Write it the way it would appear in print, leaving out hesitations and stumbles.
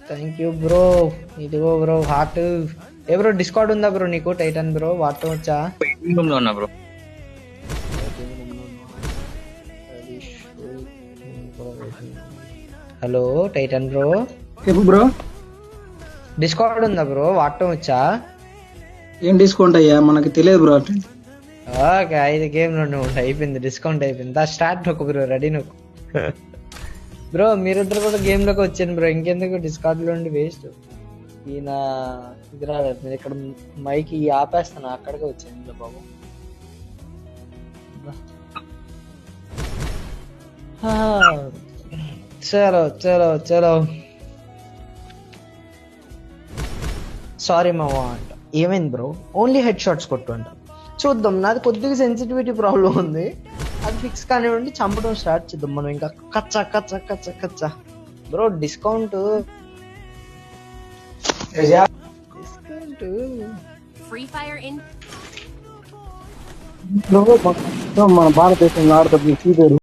Thank you bro. ఇదిగో bro heart. ఏ bro discount ఉందా bro నీకు టైటన్ బ్రో వాడటం వచ్చా? రూమ్ లో ఉన్నా బ్రో. హలో టైటన్ బ్రో, చెప్పు బ్రో. డిస్కౌంట్ ఉందా బ్రో వాడటం వచ్చా? ఏం డిస్కౌంట్ అయ్యా, మనకి తెలియదు బ్రో. ఓకే 5 గేమ్లు అయిపోయింది, డిస్కౌంట్ అయిపోయింది. దా స్టార్ట్ నొక్కు బ్రో, రెడీ నొక్కు. బ్రో మీరిద్దరు కూడా గేమ్ లోకి వచ్చాను బ్రో, ఇంకెందుకు డిస్కౌంట్ లో ఉండి వేస్ట్. ఈయన ఇది రాలేదు, నేను ఇక్కడ మైకి ఆపేస్తాను, అక్కడికే వచ్చాను ఇంట్లో బాబు. చలో చలో చలో. సారీ మావా అంట. ఏమైంది బ్రో? ఓన్లీ హెడ్ షాట్స్ కొట్టు అంట. చూద్దాం, నాది కొద్దిగా సెన్సిటివిటీ ప్రాబ్లం ఉంది, అది ఫిక్స్ కానివ్వండి, చంపడం స్టార్ట్ చేద్దాం మనం. ఇంకా కచ్చా కచ్చా కచ్చా కచ్చా bro. Discount discount Free Fire in మన భారతదేశంలో ఆడుతుంది